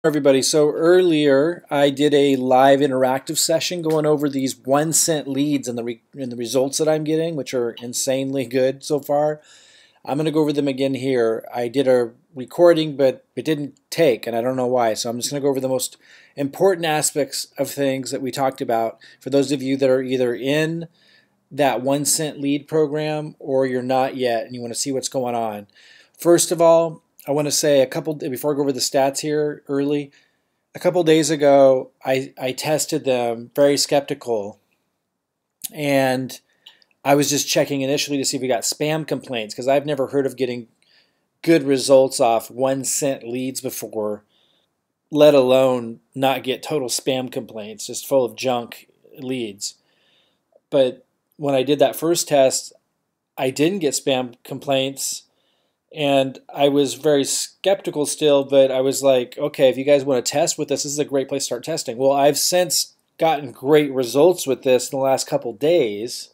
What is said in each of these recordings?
Everybody, so earlier I did a live interactive session going over these 1 cent leads and the results that I'm getting, which are insanely good so far. I'm going to go over them again here. I did a recording, but it didn't take, and I don't know why. So I'm just going to go over the most important aspects of things that we talked about for those of you that are either in that 1 cent lead program or you're not yet and you want to see what's going on. First of all, I want to say before I go over the stats here early, a couple days ago, I tested them, very skeptical, and I was just checking initially to see if we got spam complaints because I've never heard of getting good results off 1 cent leads before, let alone not get total spam complaints, just full of junk leads. But when I did that first test, I didn't get spam complaints. And I was very skeptical still, but I was like, okay, if you guys want to test with this is a great place to start testing. Well, I've since gotten great results with this in the last couple days,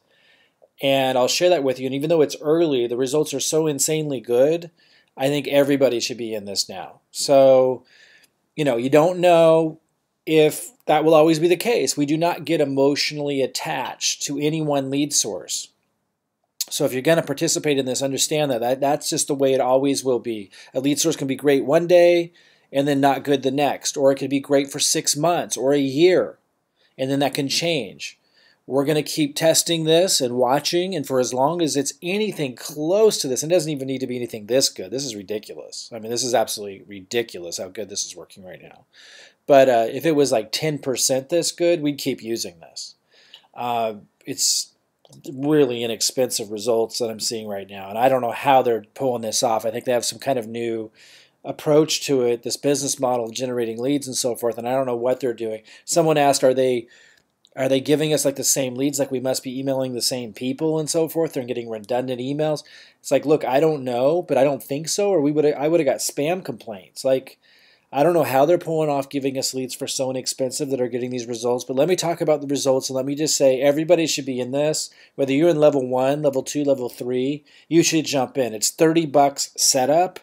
and I'll share that with you. And even though it's early, the results are so insanely good, I think everybody should be in this now. So, you don't know if that will always be the case. We do not get emotionally attached to any one lead source. So if you're going to participate in this, understand that that's just the way it always will be. A lead source can be great one day and then not good the next, or it could be great for 6 months or a year, and then that can change. We're going to keep testing this and watching, and for as long as it's anything close to this, and it doesn't even need to be anything this good. This is ridiculous. I mean, this is absolutely ridiculous how good this is working right now. But if it was like 10% this good, we'd keep using this. It's really inexpensive results that I'm seeing right now, and I don't know how they're pulling this off. I think they have some kind of new approach to it, this business model generating leads and so forth, and I don't know what they're doing. Someone asked, are they giving us like the same leads, like we must be emailing the same people and so forth? They're getting redundant emails. It's like, look, I don't know, but I don't think so, or I would have got spam complaints. Like, I don't know how they're pulling off giving us leads for so inexpensive that are getting these results, but let me talk about the results, and let me just say everybody should be in this. Whether you're in level 1, level 2, level 3, you should jump in. It's $30 setup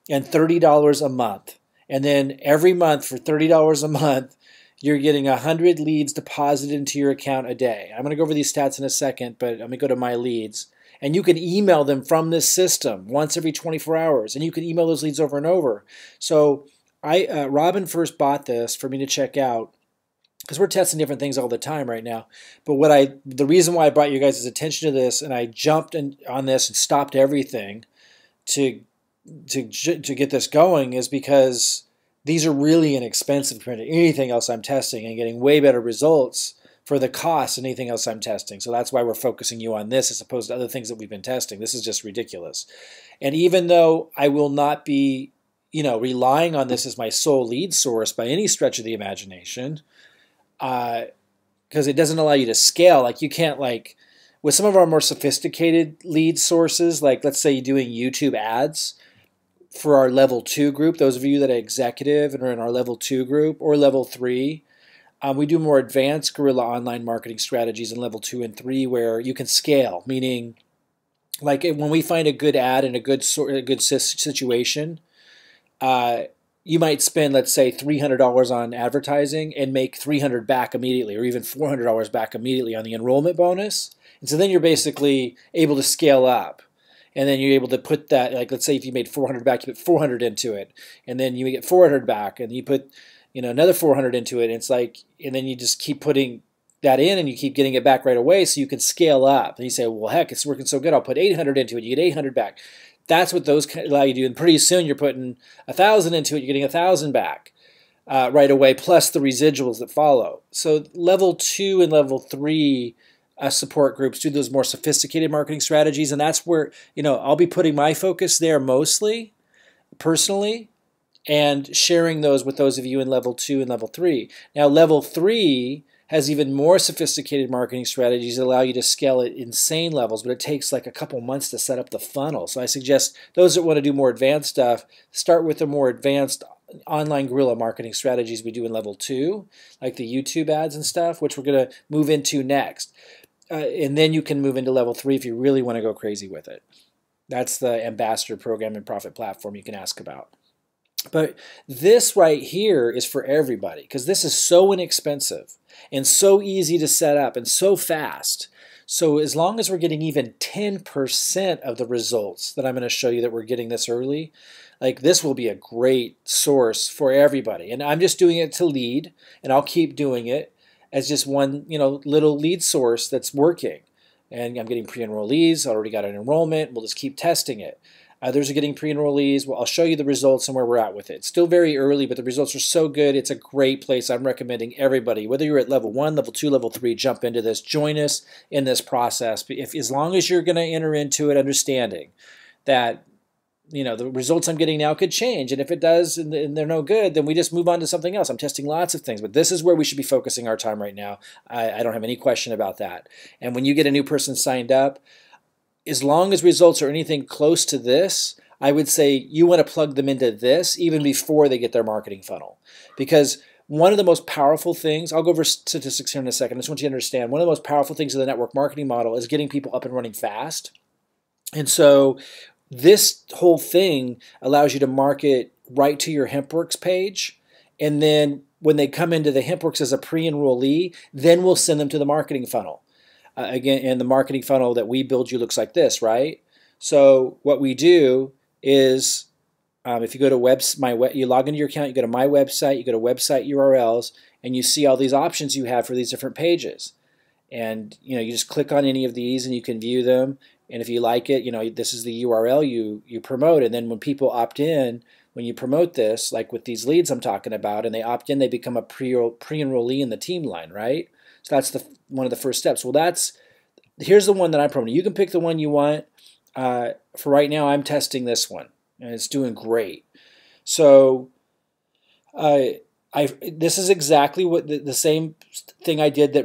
and $30 a month. And then every month for $30 a month, you're getting 100 leads deposited into your account a day. I'm going to go over these stats in a second, but let me go to my leads. And you can email them from this system once every 24 hours, and you can email those leads over and over. So Robin first bought this for me to check out because we're testing different things all the time right now. But the reason why I brought you guys' attention to this and I jumped on this and stopped everything to get this going is because these are really inexpensive compared to anything else I'm testing and getting way better results for the cost than anything else I'm testing. So that's why we're focusing you on this as opposed to other things that we've been testing. This is just ridiculous. And even though I will not be relying on this as my sole lead source by any stretch of the imagination, because it doesn't allow you to scale. Like you can't with some of our more sophisticated lead sources, like let's say you're doing YouTube ads for our level 2 group, those of you that are executive and are in our level 2 group or level 3, we do more advanced guerrilla online marketing strategies in level 2 and 3 where you can scale, meaning like when we find a good ad in a good situation, you might spend, let's say, $300 on advertising and make $300 back immediately, or even $400 back immediately on the enrollment bonus. And so then you're basically able to scale up. And then you're able to put that, like let's say if you made $400 back, you put $400 into it, and then you get $400 back, and you put another $400 into it. And it's like, and then you just keep putting that in, and you keep getting it back right away, so you can scale up. And you say, well, heck, it's working so good, I'll put $800 into it. You get $800 back. That's what those allow you to do, and pretty soon you're putting $1,000 into it, you're getting $1,000 back right away, plus the residuals that follow. So level 2 and level 3 support groups do those more sophisticated marketing strategies, and that's where I'll be putting my focus there mostly, personally, and sharing those with those of you in level 2 and level 3. Now level 3 has even more sophisticated marketing strategies that allow you to scale at insane levels, but it takes like a couple months to set up the funnel. So I suggest those that want to do more advanced stuff, start with the more advanced online guerrilla marketing strategies we do in level 2, like the YouTube ads and stuff, which we're going to move into next. And then you can move into level 3 if you really want to go crazy with it. That's the ambassador program and profit platform you can ask about. But this right here is for everybody because this is so inexpensive and so easy to set up and so fast. So as long as we're getting even 10% of the results that I'm going to show you that we're getting this early, like this will be a great source for everybody. And I'm just doing it to lead, and I'll keep doing it as just one, little lead source that's working. And I'm getting pre-enrollees. I already got an enrollment. We'll just keep testing it. Others are getting pre-enrollees. Well, I'll show you the results and where we're at with it. It's still very early, but the results are so good. It's a great place. I'm recommending everybody, whether you're at level 1, level 2, level 3, jump into this. Join us in this process. As long as you're going to enter into it understanding that the results I'm getting now could change. And if it does and they're no good, then we just move on to something else. I'm testing lots of things, but this is where we should be focusing our time right now. I don't have any question about that. And when you get a new person signed up, as long as results are anything close to this, I would say you want to plug them into this even before they get their marketing funnel. Because one of the most powerful things, I'll go over statistics here in a second, I just want you to understand, one of the most powerful things of the network marketing model is getting people up and running fast. And so this whole thing allows you to market right to your Hempworx page. And then when they come into the Hempworx as a pre-enrollee, then we'll send them to the marketing funnel. Again, and the marketing funnel that we build you looks like this, right? So what we do is, if you go to you log into your account, you go to my website, you go to website URLs, and you see all these options you have for these different pages. And you just click on any of these, and you can view them. And if you like it, this is the URL you promote. And then when people opt in, when you promote this, like with these leads I'm talking about, and they opt in, they become a pre-enrollee in the team line, right? So that's one of the first steps. Well, here's the one that I'm promoting. You can pick the one you want. For right now, I'm testing this one, and it's doing great. So this is exactly what the same thing I did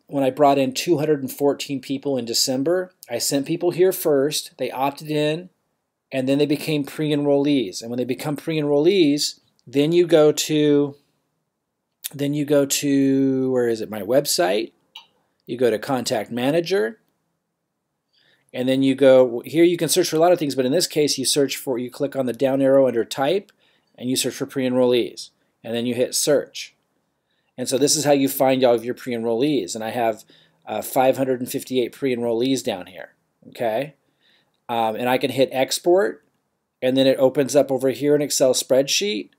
when I brought in 214 people in December. I sent people here first. They opted in, and then they became pre-enrollees. And when they become pre-enrollees, then you go to where is it? My website. You go to Contact Manager, and then you go here. You can search for a lot of things, but in this case, you click on the down arrow under Type, and you search for pre-enrollees, and then you hit Search. And so this is how you find all of your pre-enrollees. And I have 558 pre-enrollees down here. Okay, and I can hit Export, and then it opens up over here an Excel spreadsheet.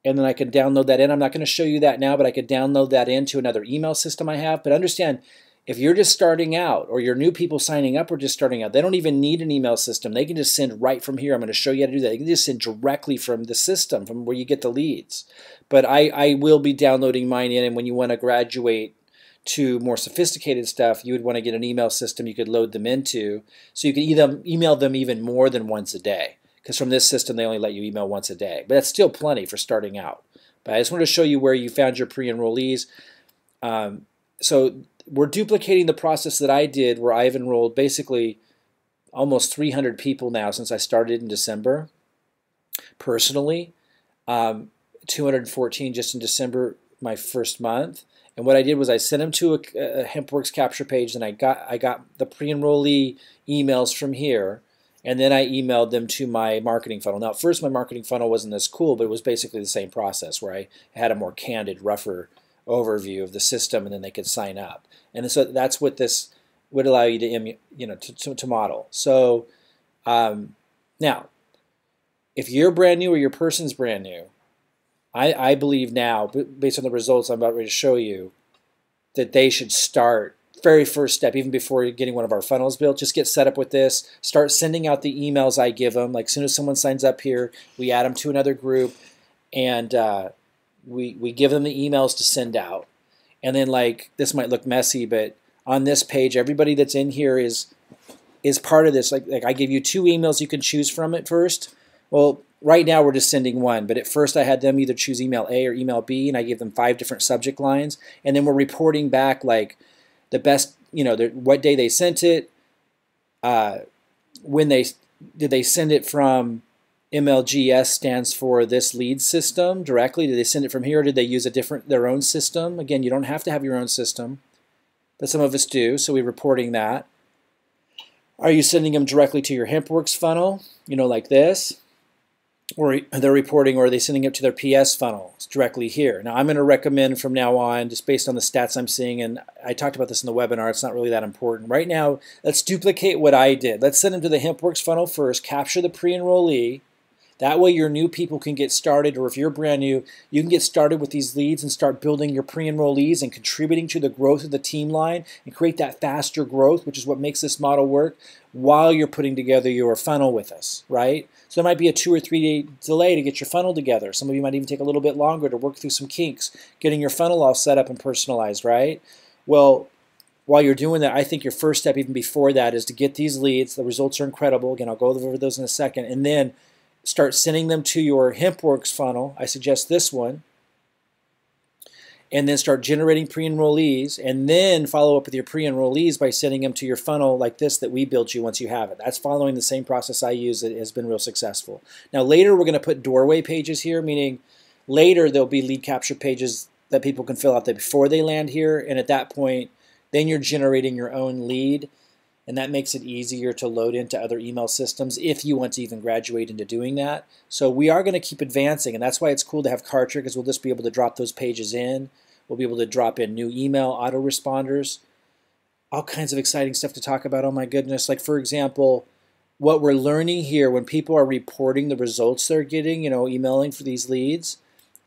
And then I can download that in. I'm not going to show you that now, but I could download that into another email system I have. But understand, if you're just starting out, or your new people signing up are just starting out, they don't even need an email system. They can just send right from here. I'm going to show you how to do that. They can just send directly from the system, from where you get the leads. But I will be downloading mine in, and when you want to graduate to more sophisticated stuff, you would want to get an email system you could load them into, so you can email them even more than once a day. Because from this system, they only let you email once a day. But that's still plenty for starting out. But I just wanted to show you where you found your pre-enrollees. So we're duplicating the process that I did, where I've enrolled basically almost 300 people now since I started in December. Personally, 214 just in December, my first month. And what I did was I sent them to a Hempworx capture page, and I got the pre-enrollee emails from here. And then I emailed them to my marketing funnel. Now, at first, my marketing funnel wasn't this cool, but it was basically the same process, where I had a more candid, rougher overview of the system, and then they could sign up. And so that's what this would allow you to model. So now, if you're brand new or your person's brand new, I believe now, based on the results I'm about ready to show you, that they should start. Very first step, even before getting one of our funnels built, just get set up with this. Start sending out the emails I give them. Like, as soon as someone signs up here, we add them to another group, and we give them the emails to send out. And then, like, this might look messy, but on this page, everybody that's in here is part of this. Like I give you 2 emails you can choose from at first. Well, right now we're just sending one, but at first I had them either choose email A or email B, and I gave them 5 different subject lines, and then we're reporting back, like, the best, what day they sent it, when did they send it from. MLGS stands for this lead system directly. Did they send it from here, or did they use their own system? Again, you don't have to have your own system, but some of us do, so we're reporting that. Are you sending them directly to your Hempworx funnel, like this? or they're reporting, or are they sending it to their PS funnels directly here? Now I'm going to recommend from now on, just based on the stats I'm seeing, and I talked about this in the webinar, it's not really that important. Right now, let's duplicate what I did. Let's send them to the Hempworx funnel first, capture the pre-enrollee. That way your new people can get started, or if you're brand new, you can get started with these leads and start building your pre-enrollees and contributing to the growth of the team line and create that faster growth, which is what makes this model work, while you're putting together your funnel with us, right? So it might be a 2 or 3 day delay to get your funnel together. Some of you might even take a little bit longer to work through some kinks, getting your funnel all set up and personalized, right? Well, while you're doing that, I think your first step even before that is to get these leads. The results are incredible. Again, I'll go over those in a second. And then start sending them to your Hempworx funnel. I suggest this one. And then start generating pre-enrollees, and then follow up with your pre-enrollees by sending them to your funnel like this that we built you once you have it. That's following the same process I use that has been real successful. Now later we're going to put doorway pages here, meaning later there'll be lead capture pages that people can fill out that before they land here, and at that point then you're generating your own lead, and that makes it easier to load into other email systems if you want to even graduate into doing that. So we are going to keep advancing, and that's why it's cool to have Kartra, because we'll just be able to drop those pages in. We'll be able to drop in new email autoresponders, all kinds of exciting stuff to talk about. Oh my goodness. Like for example, what we're learning here when people are reporting the results they're getting, emailing for these leads,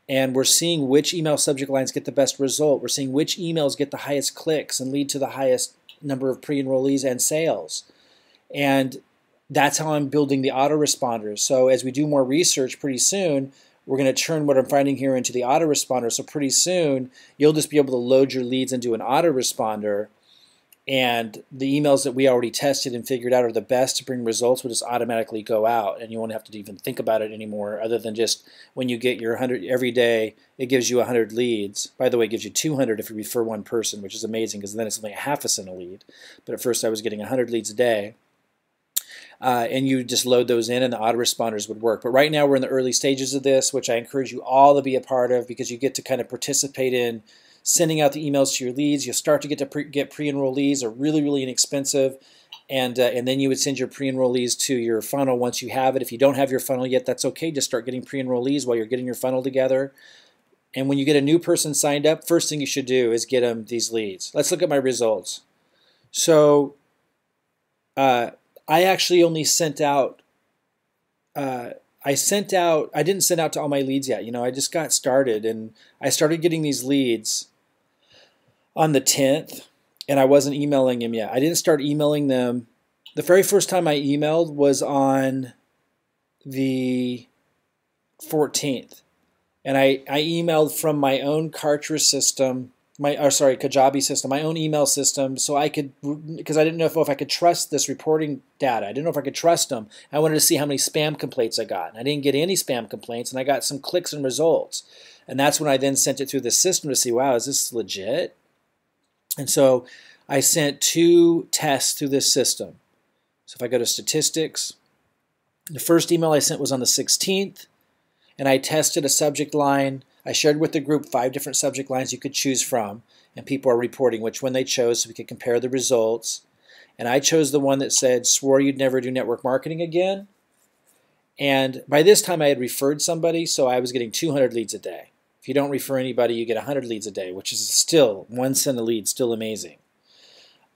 and we're seeing which email subject lines get the best result. We're seeing which emails get the highest clicks and lead to the highest number of pre-enrollees and sales. And that's how I'm building the autoresponders. So as we do more research pretty soon, we're going to turn what I'm finding here into the autoresponder. So pretty soon, you'll just be able to load your leads into an autoresponder, and the emails that we already tested and figured out are the best to bring results will just automatically go out, and you won't have to even think about it anymore, other than just when you get your 100 every day, it gives you 100 leads. By the way, it gives you 200 if you refer one person, which is amazing because then it's only a half a cent a lead. But at first I was getting 100 leads a day. And you just load those in and the autoresponders would work. But right now we're in the early stages of this, which I encourage you all to be a part of, because you get to kind of participate in sending out the emails to your leads. You'll start to get pre-enrollees are really, really inexpensive. And then you would send your pre-enrollees to your funnel once you have it. If you don't have your funnel yet, that's okay. Just start getting pre-enrollees while you're getting your funnel together. And when you get a new person signed up, first thing you should do is get them these leads. Let's look at my results. So I actually only sent out, I didn't send out to all my leads yet. I just got started, and I started getting these leads on the 10th, and I wasn't emailing them yet. I didn't start emailing them. The very first time I emailed was on the 14th, and I emailed from my own Kartra system, Kajabi system, my own email system, so I could, because I didn't know if I could trust this reporting data. I didn't know if I could trust them. I wanted to see how many spam complaints I got. And I didn't get any spam complaints, and I got some clicks and results. And that's when I then sent it through the system to see, wow, is this legit? And so I sent 2 tests through this system. So if I go to statistics, the first email I sent was on the 16th, and I tested a subject line. I shared with the group 5 different subject lines you could choose from, and people are reporting which one they chose so we could compare the results. And I chose the one that said, swore you'd never do network marketing again. And by this time I had referred somebody, so I was getting 200 leads a day. If you don't refer anybody, you get 100 leads a day, which is still 1 cent a lead, still amazing.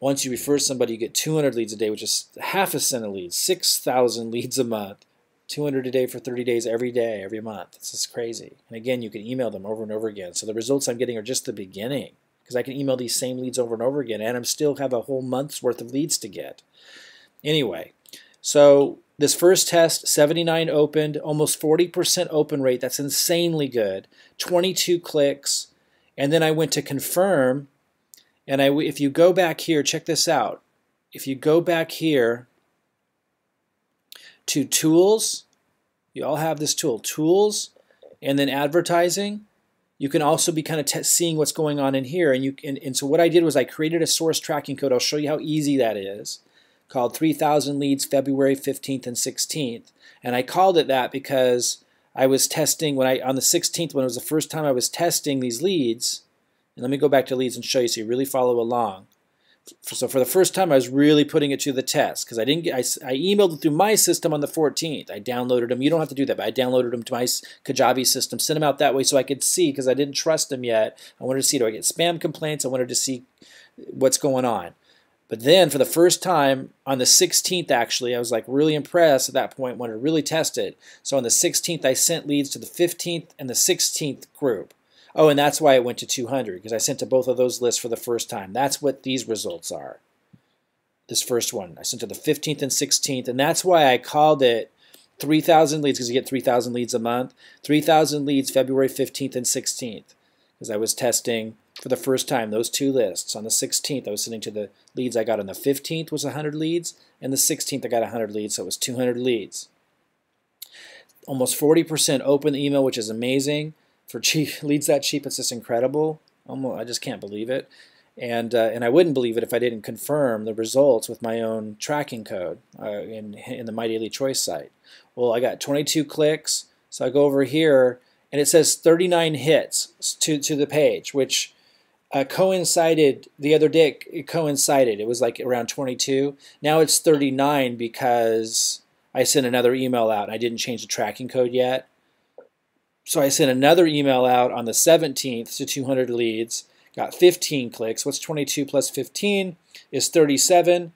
Once you refer somebody, you get 200 leads a day, which is half a cent a lead, 6,000 leads a month. 200 a day for 30 days every day, every month. It's just crazy. And again, you can email them over and over again. So the results I'm getting are just the beginning, because I can email these same leads over and over again, and I still have a whole month's worth of leads to get. Anyway, so this first test, 79 opened, almost 40% open rate. That's insanely good. 22 clicks. And then I went to confirm, and if you go back here, check this out. If you go back here to tools, you all have this tool, tools, and then advertising. You can also be kind of seeing what's going on in here. And so what I did was I created a source tracking code. I'll show you how easy that is, called 3,000 leads February 15th and 16th. And I called it that because I was testing on the 16th, when it was the first time I was testing these leads. And let me go back to leads and show you so you really follow along. So for the first time, I was really putting it to the test because I didn't get. I emailed it through my system on the 14th. I downloaded them. You don't have to do that, but I downloaded them to my Kajabi system, sent them out that way so I could see because I didn't trust them yet. I wanted to see, do I get spam complaints? I wanted to see what's going on. But then for the first time on the 16th, actually, I was like really impressed at that point, wanted to really test it. So on the 16th, I sent leads to the 15th and the 16th group. Oh, and that's why it went to 200, because I sent to both of those lists for the first time. That's what these results are. This first one, I sent to the 15th and 16th, and that's why I called it 3,000 leads, because you get 3,000 leads a month. 3,000 leads February 15th and 16th, because I was testing for the first time those two lists. On the 16th, I was sending to the leads I got on the 15th was 100 leads, and the 16th I got 100 leads, so it was 200 leads. Almost 40% open email, which is amazing. For cheap leads that cheap, it's just incredible. I just can't believe it. And I wouldn't believe it if I didn't confirm the results with my own tracking code in the MyDailyChoice site. Well, I got 22 clicks, so I go over here, and it says 39 hits to the page, which coincided the other day. It coincided. It was like around 22. Now it's 39 because I sent another email out. I didn't change the tracking code yet. So I sent another email out on the 17th to 200 leads, got 15 clicks. What's 22 plus 15 is 37,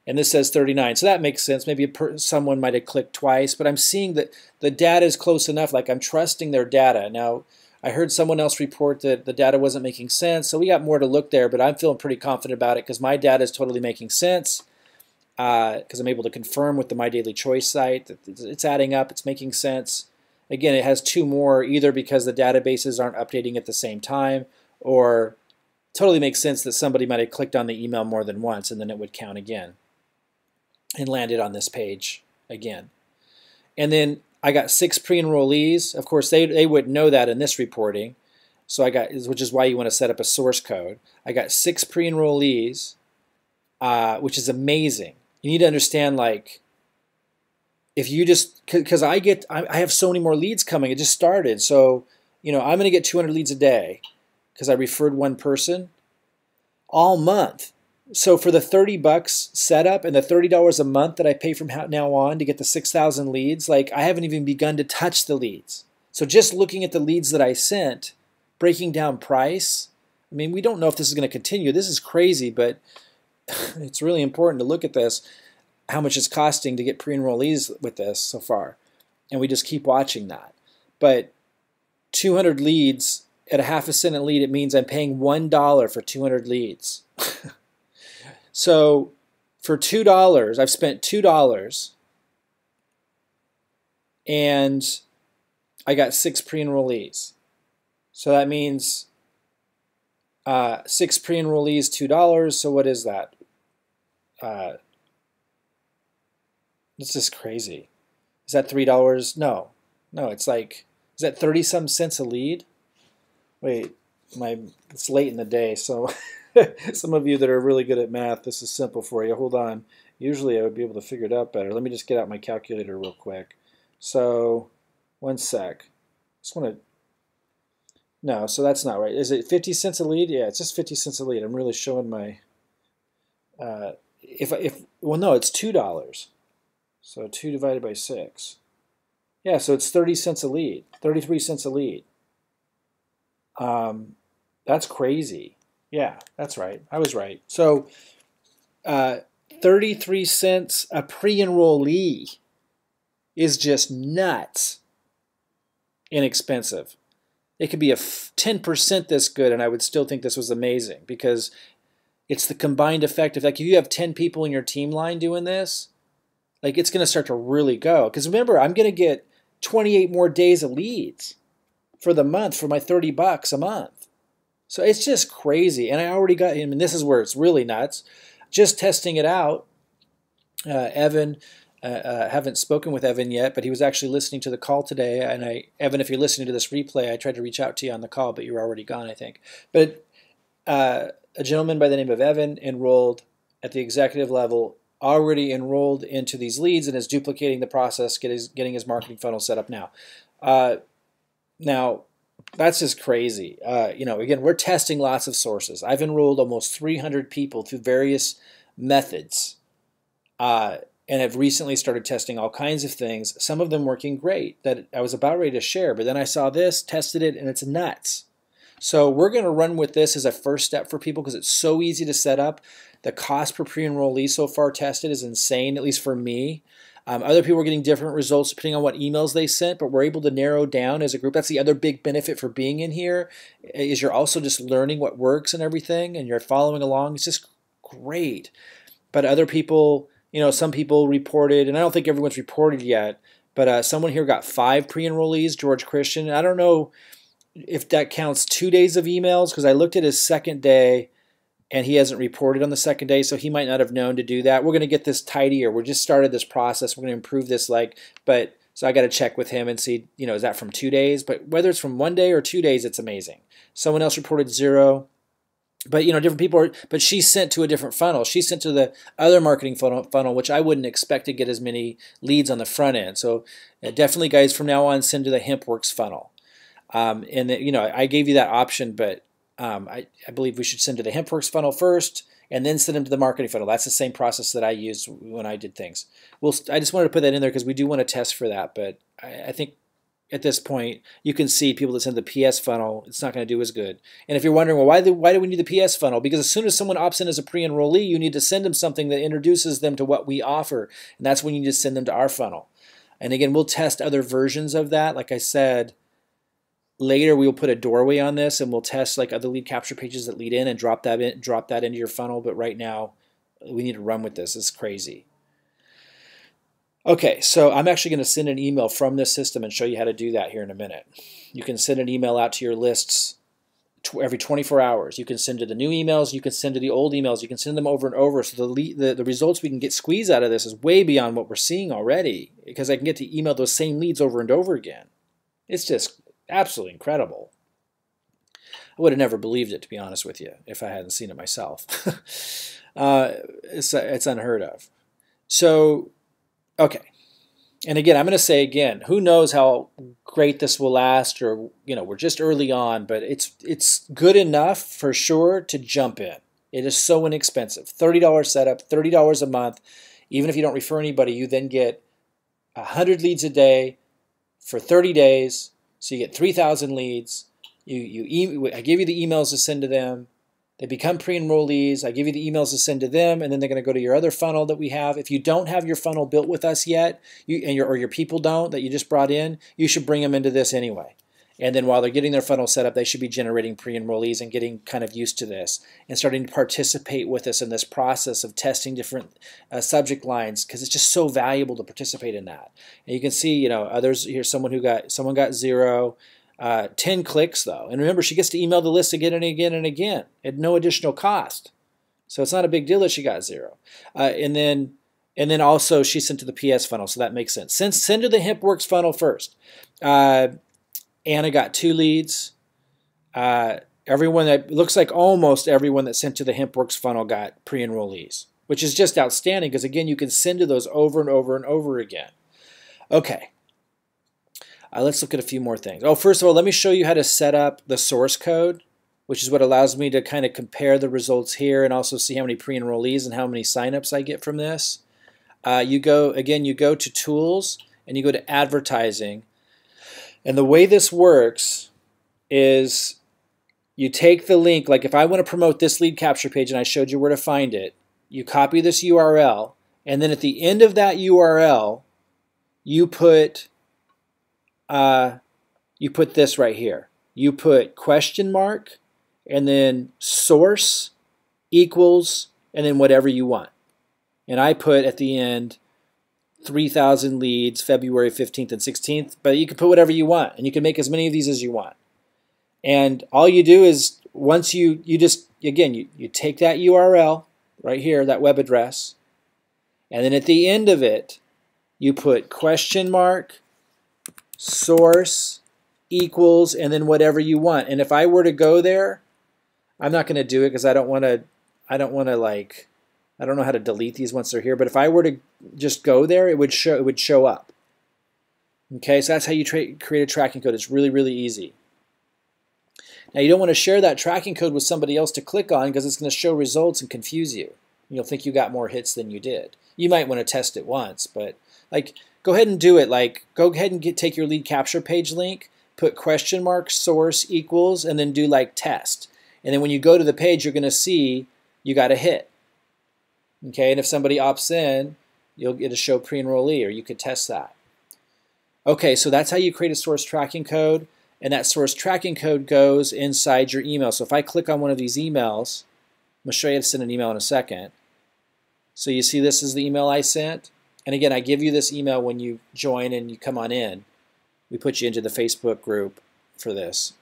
and this says 39. So that makes sense. Maybe someone might have clicked twice, but I'm seeing that the data is close enough, like I'm trusting their data. Now, I heard someone else report that the data wasn't making sense, so we got more to look there, but I'm feeling pretty confident about it because my data is totally making sense because I'm able to confirm with the MyDailyChoice site that it's adding up, it's making sense. Again, it has two more, either because the databases aren't updating at the same time, or totally makes sense that somebody might have clicked on the email more than once, and then it would count again and landed on this page again. And then I got 6 pre-enrollees. Of course, they wouldn't know that in this reporting, so I got, which is why you want to set up a source code. I got 6 pre-enrollees, which is amazing. You need to understand, like, if you just, because I have so many more leads coming. It just started, so I'm going to get 200 leads a day because I referred one person all month. So for the $30 setup and the $30 a month that I pay from now on to get the 6,000 leads, like I haven't even begun to touch the leads. So just looking at the leads that I sent, breaking down price, I mean, we don't know if this is going to continue. This is crazy, but it's really important to look at this, how much it's costing to get pre-enrollees with this so far. And we just keep watching that. But 200 leads at a half a cent a lead, it means I'm paying $1 for 200 leads. So for $2, I've spent $2 and I got 6 pre-enrollees. So that means 6 pre-enrollees, $2. So what is that? It's just crazy. Is that $3? No, it's like, is that 30-some cents a lead? Wait, it's late in the day, so some of you that are really good at math, this is simple for you. Hold on. Usually I would be able to figure it out better. Let me just get out my calculator real quick. So, one sec. Just want to. No, so that's not right. Is it 50 cents a lead? Yeah, it's just 50 cents a lead. I'm really showing my. Well, no, it's $2. So 2 divided by 6. Yeah, so it's 30 cents a lead, 33 cents a lead. That's crazy. Yeah, that's right. I was right. So 33 cents a pre-enrollee is just nuts inexpensive. It could be a 10% this good, and I would still think this was amazing because it's the combined effect of, like, if you have 10 people in your team line doing this, like, it's going to start to really go. Because remember, I'm going to get 28 more days of leads for the month for my $30 a month. So it's just crazy. And I already got him, and this is where it's really nuts. Just testing it out. Evan, haven't spoken with Evan yet, but he was actually listening to the call today. And Evan, if you're listening to this replay, I tried to reach out to you on the call, but you were already gone, I think. But a gentleman by the name of Evan enrolled at the executive level, already enrolled into these leads, and is duplicating the process, getting his marketing funnel set up now. Now, That's just crazy. Again, we're testing lots of sources. I've enrolled almost 300 people through various methods, and have recently started testing all kinds of things, some of them working great that I was about ready to share, but then I saw this, tested it, and it's nuts. So we're going to run with this as a first step for people because it's so easy to set up. The cost per pre-enrollee so far tested is insane, at least for me. Other people are getting different results depending on what emails they sent, but we're able to narrow down as a group. That's the other big benefit for being in here, is you're also just learning what works and everything, and you're following along. It's just great. But other people, some people reported, and I don't think everyone's reported yet, but someone here got 5 pre-enrollees, George Christian. I don't know if that counts 2 days of emails, because I looked at his second day, and he hasn't reported on the second day, so he might not have known to do that. We're going to get this tidier. We just started this process. We're going to improve this, so I got to check with him and see, is that from 2 days? But whether it's from 1 day or 2 days, it's amazing. Someone else reported 0. But different people but she sent to a different funnel. She sent to the other marketing funnel, which I wouldn't expect to get as many leads on the front end. So definitely, guys, from now on, send to the Hempworx funnel. I gave you that option, but I believe we should send to the Hempworx funnel first, and then send them to the marketing funnel. That's the same process that I used when I did things. I just wanted to put that in there because we do want to test for that. But I think at this point, you can see people that send the PS funnel, it's not going to do as good. And if you're wondering, well, why do we need the PS funnel? Because as soon as someone opts in as a pre-enrollee, you need to send them something that introduces them to what we offer. And that's when you just send them to our funnel. And again, we'll test other versions of that. Like I said, later we'll put a doorway on this, and we'll test like other lead capture pages that lead in and drop that into your funnel. But right now, we need to run with this. It's crazy. Okay, so I'm actually going to send an email from this system and show you how to do that here in a minute. You can send an email out to your lists every 24 hours. You can send to the new emails. You can send to the old emails. You can send them over and over. So the results we can get squeezed out of this is way beyond what we're seeing already, because I can get to email those same leads over and over again. It's just absolutely incredible. I would have never believed it, to be honest with you, if I hadn't seen it myself. It's unheard of. So, okay. And again, I'm going to say again, who knows how great this will last, or, we're just early on, but it's good enough for sure to jump in. It is so inexpensive. $30 setup, $30 a month. Even if you don't refer anybody, you then get 100 leads a day for 30 days. So you get 3,000 leads. I give you the emails to send to them. They become pre-enrollees. I give you the emails to send to them, and then they're going to go to your other funnel that we have. If you don't have your funnel built with us yet, or your people don't, that you just brought in, you should bring them into this anyway. And then while they're getting their funnel set up, they should be generating pre-enrollees and getting kind of used to this and starting to participate with us in this process of testing different subject lines, because it's just so valuable to participate in that. And you can see, others here. Someone got 0. 10 clicks though, and remember, she gets to email the list again and again and again at no additional cost. So it's not a big deal that she got 0. And then also she sent to the PS funnel, so that makes sense. Send to the Hempworx funnel first. Anna got 2 leads. Everyone that looks like almost everyone that sent to the Hempworx funnel got pre-enrollees, which is just outstanding because again, you can send to those over and over and over again. Okay. Let's look at a few more things. Oh, first of all, let me show you how to set up the source code, which is what allows me to kind of compare the results here and also see how many pre-enrollees and how many signups I get from this. You go to Tools, and you go to Advertising. And the way this works is you take the link, like if I want to promote this lead capture page and I showed you where to find it, you copy this URL, and then at the end of that URL, you put this right here. You put question mark, and then source equals, and then whatever you want. And I put at the end 3,000 leads February 15th and 16th, but you can put whatever you want, and you can make as many of these as you want. And all you do is once you take that URL right here, that web address, and then at the end of it, you put question mark, source equals, and then whatever you want. And if I were to go there, I'm not going to do it because I don't know how to delete these once they're here, but if I were to just go there, it would show up. Okay, so that's how you create a tracking code. It's really, really easy. Now, you don't want to share that tracking code with somebody else to click on because it's going to show results and confuse you. You'll think you got more hits than you did. You might want to test it once, but like, go ahead and do it. Like, go ahead and take your lead capture page link, put question mark source equals, and then do like test. And then when you go to the page, you're going to see you got a hit. Okay, and if somebody opts in, you'll get a show pre-enrollee, or you could test that. Okay, so that's how you create a source tracking code, and that source tracking code goes inside your email. So if I click on one of these emails, I'm going to show you how to send an email in a second. So you see this is the email I sent. And again, I give you this email when you join and you come on in. We put you into the Facebook group for this.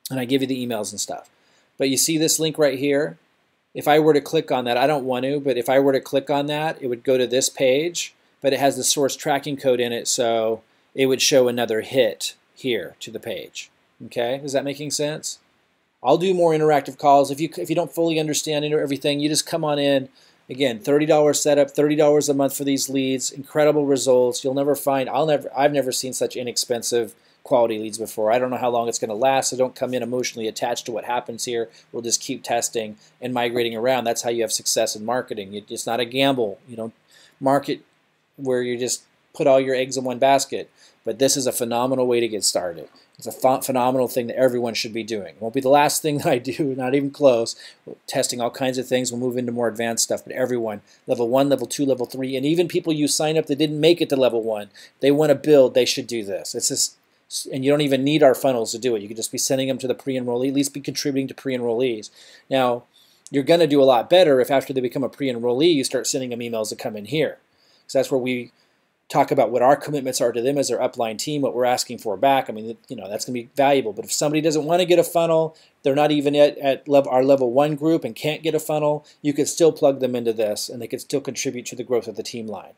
And I give you the emails and stuff. But you see this link right here? If I were to click on that, I don't want to, but if I were to click on that, it would go to this page, but it has the source tracking code in it, so it would show another hit here to the page. Okay, is that making sense? I'll do more interactive calls. If you don't fully understand everything, you just come on in. Again, $30 setup, $30 a month for these leads, incredible results. You'll never find, I've never seen such inexpensive quality leads before. I don't know how long it's going to last, so don't come in emotionally attached to what happens here. We'll just keep testing and migrating around. That's how you have success in marketing. It's not a gamble. You don't market where you just put all your eggs in one basket. But this is a phenomenal way to get started. It's a phenomenal thing that everyone should be doing. It won't be the last thing that I do, not even close. We're testing all kinds of things. We'll move into more advanced stuff, but everyone, level 1, level 2, level 3, and even people you sign up that didn't make it to level 1, they want to build, they should do this. It's just, and you don't even need our funnels to do it. You could just be sending them to the pre-enrollee, at least be contributing to pre-enrollees. Now, you're going to do a lot better if after they become a pre-enrollee, you start sending them emails that come in here. So that's where we talk about what our commitments are to them as their upline team, what we're asking for back. I mean, you know, that's going to be valuable. But if somebody doesn't want to get a funnel, they're not even at our level 1 group and can't get a funnel, you could still plug them into this and they could still contribute to the growth of the team line.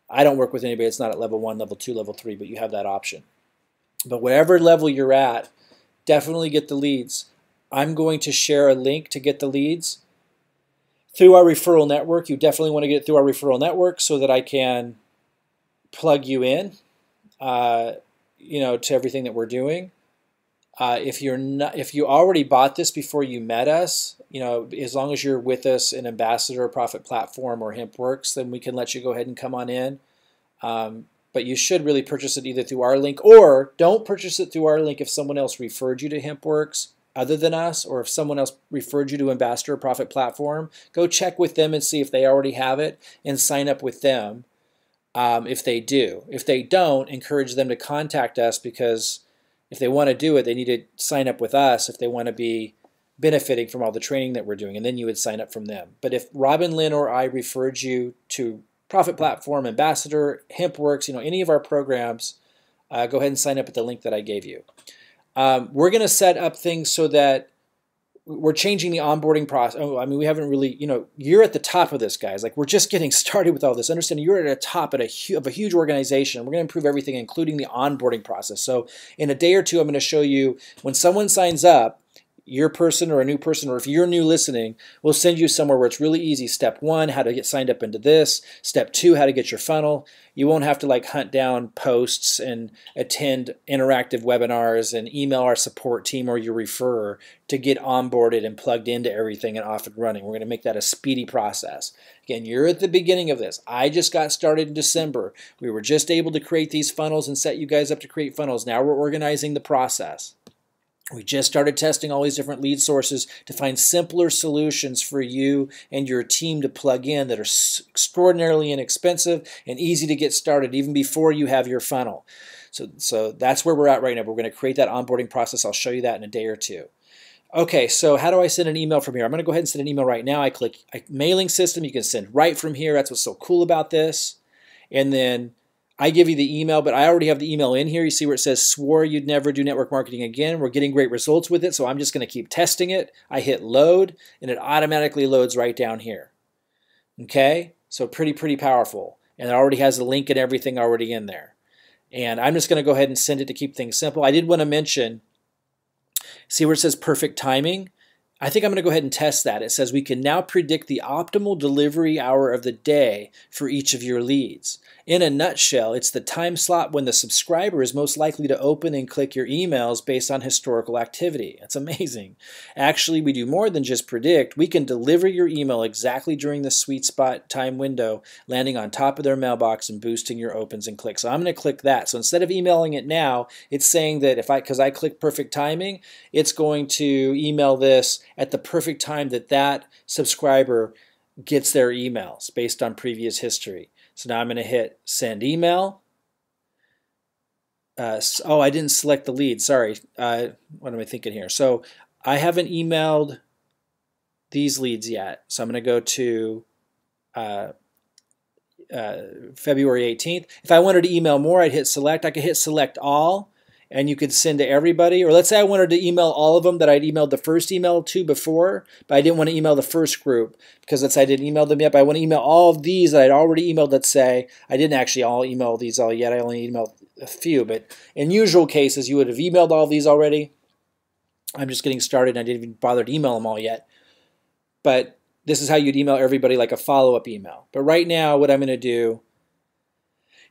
I don't work with anybody that's not at level 1, level 2, level 3, but you have that option. But whatever level you're at, definitely get the leads. I'm going to share a link to get the leads through our referral network. You definitely want to get it through our referral network so that I can plug you in, you know, to everything that we're doing. If you already bought this before you met us, you know, as long as you're with us in Ambassador, Profit Platform, or Hempworx, then we can let you go ahead and come on in. But you should really purchase it either through our link, or don't purchase it through our link if someone else referred you to Hempworx other than us, or if someone else referred you to Ambassador, Profit Platform. Go check with them and see if they already have it and sign up with them. If they do. If they don't, encourage them to contact us, because if they want to do it, they need to sign up with us if they want to be benefiting from all the training that we're doing, and then you would sign up from them. But if Robin, Lynn, or I referred you to Profit Platform, Ambassador, Hempworx, you know, any of our programs, go ahead and sign up at the link that I gave you. We're going to set up things so that we're changing the onboarding process. Oh, I mean, we haven't really, you know, you're at the top of this, guys. Like, we're just getting started with all this. Understand, you're at the top of a huge organization. We're going to improve everything, including the onboarding process. So in a day or two, I'm going to show you when someone signs up, your person or a new person, or if you're new listening, we'll send you somewhere where it's really easy. Step 1, how to get signed up into this. Step 2, how to get your funnel. You won't have to like hunt down posts and attend interactive webinars and email our support team or your referrer to get onboarded and plugged into everything and off and running. We're going to make that a speedy process. Again, you're at the beginning of this. I just got started in December. We were just able to create these funnels and set you guys up to create funnels. Now we're organizing the process. We just started testing all these different lead sources to find simpler solutions for you and your team to plug in that are extraordinarily inexpensive and easy to get started even before you have your funnel. So that's where we're at right now. We're going to create that onboarding process. I'll show you that in a day or two. Okay, so how do I send an email from here? I'm going to go ahead and send an email right now. I click mailing system. You can send right from here. That's what's so cool about this. And then I give you the email, but I already have the email in here. You see where it says, swore you'd never do network marketing again. We're getting great results with it, so I'm just going to keep testing it. I hit load, and it automatically loads right down here. Okay? So pretty powerful. And it already has the link and everything already in there. And I'm just going to go ahead and send it to keep things simple. I did want to mention, see where it says perfect timing? I think I'm going to go ahead and test that. It says we can now predict the optimal delivery hour of the day for each of your leads. In a nutshell, it's the time slot when the subscriber is most likely to open and click your emails based on historical activity. It's amazing. Actually, we do more than just predict. We can deliver your email exactly during the sweet spot time window, landing on top of their mailbox and boosting your opens and clicks. So I'm going to click that. So instead of emailing it now, it's saying that because I click perfect timing, it's going to email this at the perfect time that subscriber gets their emails based on previous history. So now I'm going to hit send email. Oh, I didn't select the lead. Sorry. What am I thinking here? So I haven't emailed these leads yet. So I'm going to go to February 18th. If I wanted to email more, I'd hit select. I could hit select all, and you could send to everybody. Or let's say I wanted to email all of them that I'd emailed the first email to before, but I didn't want to email the first group because let's say I didn't email them yet, but I want to email all of these that I'd already emailed. Let's say I didn't actually all email these all yet. I only emailed a few, but in usual cases, you would have emailed all of these already. I'm just getting started and I didn't even bother to email them all yet. But this is how you'd email everybody, like a follow-up email. But right now, what I'm going to do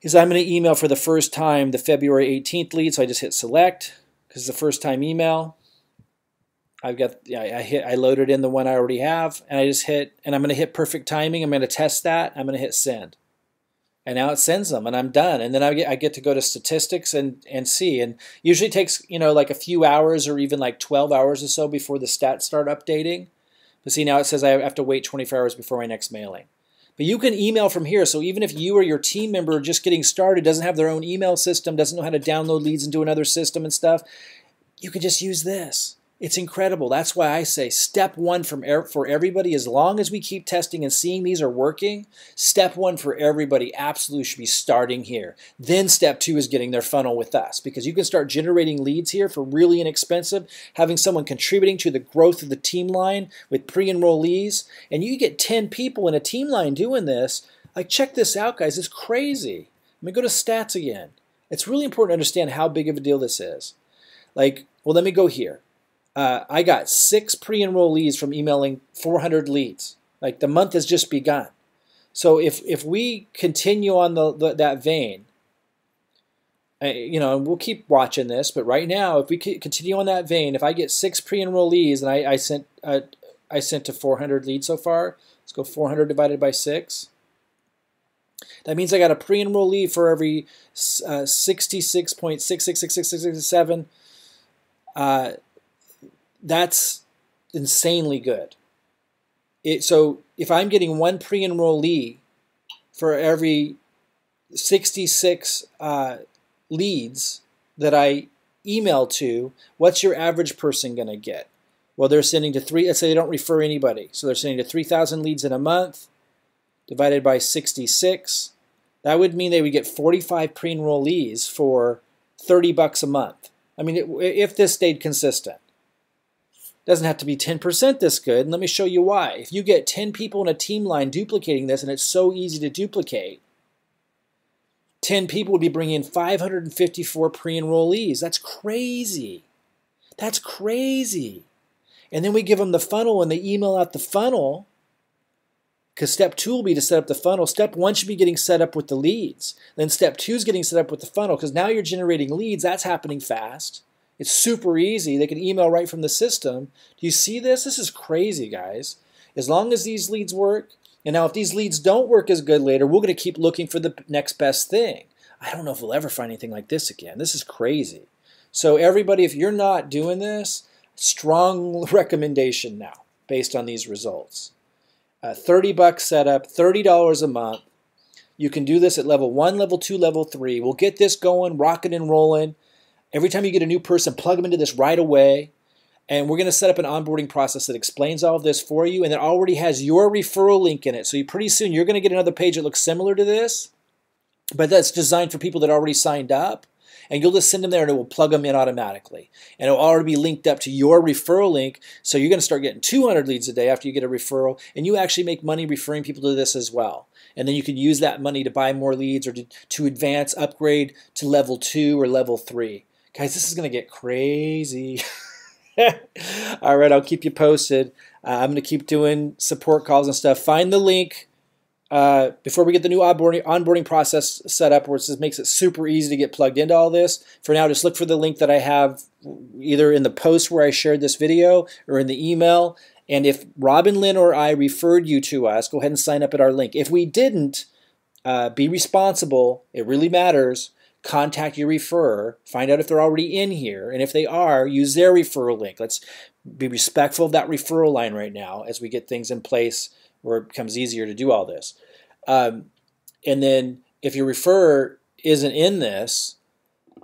is I'm going to email for the first time the February 18th lead. So I just hit select because it's the first time email. I loaded in the one I already have, and I just hit, and I'm going to hit perfect timing. I'm going to test that. I'm going to hit send. And now it sends them, and I'm done. And then I get to go to statistics and see. And usually it takes, like a few hours or even like 12 hours or so before the stats start updating. But see, now it says I have to wait 24 hours before my next mailing. But you can email from here. So even if you or your team member just getting started, doesn't have their own email system, doesn't know how to download leads into another system and stuff, you can just use this. It's incredible. That's why I say step one for everybody, as long as we keep testing and seeing these are working, step one for everybody absolutely should be starting here. Then step two is getting their funnel with us, because you can start generating leads here for really inexpensive, having someone contributing to the growth of the team line with pre-enrollees, and you get 10 people in a team line doing this. Like, check this out, guys. It's crazy. Let me go to stats again. It's really important to understand how big of a deal this is. Like, well, let me go here. I got 6 pre-enrollees from emailing 400 leads. Like, the month has just begun. So if we continue on that vein, and we'll keep watching this, but right now, if we continue on that vein, if I get 6 pre-enrollees and I sent to 400 leads so far, let's go 400 divided by 6. That means I got a pre-enrollee for every 66.666667. That's insanely good. So if I'm getting 1 pre-enrollee for every 66 leads that I email to, what's your average person going to get? Well, they're sending to let's say they don't refer anybody. So they're sending to 3,000 leads in a month divided by 66. That would mean they would get 45 pre-enrollees for $30 a month. I mean, if this stayed consistent. Doesn't have to be 10% this good, and let me show you why. If you get 10 people in a team line duplicating this, and it's so easy to duplicate, 10 people would be bringing in 554 pre-enrollees. That's crazy. That's crazy. And then we give them the funnel, and they email out the funnel, because step 2 will be to set up the funnel. Step 1 should be getting set up with the leads. Then step 2 is getting set up with the funnel, because now you're generating leads. That's happening fast. It's super easy. They can email right from the system. Do you see this? This is crazy, guys. As long as these leads work, and now if these leads don't work as good later, we're going to keep looking for the next best thing. I don't know if we'll ever find anything like this again. This is crazy. So everybody, if you're not doing this, strong recommendation now based on these results. $30 setup, $30 a month. You can do this at level 1, level 2, level 3. We'll get this going, rocking and rolling. Every time you get a new person, plug them into this right away. And we're going to set up an onboarding process that explains all of this for you, and that already has your referral link in it. So pretty soon you're going to get another page that looks similar to this, but that's designed for people that already signed up. And you'll just send them there and it will plug them in automatically. And it'll already be linked up to your referral link. So you're going to start getting 200 leads a day after you get a referral. And you actually make money referring people to this as well. And then you can use that money to buy more leads or to advance, upgrade to level 2 or level 3. Guys, this is going to get crazy. All right, I'll keep you posted. I'm going to keep doing support calls and stuff. Find the link before we get the new onboarding process set up, where it makes it super easy to get plugged into all this, for now, just look for the link that I have either in the post where I shared this video or in the email. And if Robin, Lynn, or I referred you to us, go ahead and sign up at our link. If we didn't, be responsible. It really matters. Contact your referrer. Find out if they're already in here. And if they are, use their referral link. Let's be respectful of that referral line right now as we get things in place where it becomes easier to do all this. And then if your referrer isn't in this,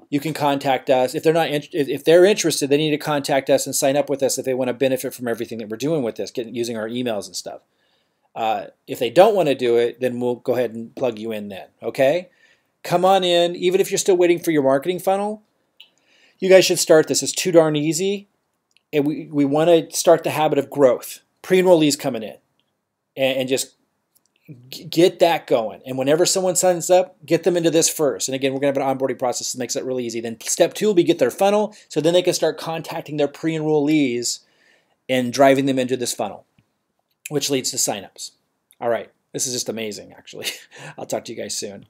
you can contact us. If they're not, if they're interested, they need to contact us and sign up with us if they want to benefit from everything that we're doing with this, using our emails and stuff. If they don't want to do it, then we'll go ahead and plug you in then, okay? Come on in. Even if you're still waiting for your marketing funnel, you guys should start this. It's too darn easy, and we want to start the habit of growth. Pre-enrollees coming in, and just get that going. And whenever someone signs up, get them into this first. And again, we're going to have an onboarding process that makes that really easy. Then step 2 will be get their funnel, so then they can start contacting their pre-enrollees and driving them into this funnel, which leads to signups. All right, this is just amazing, actually. I'll talk to you guys soon.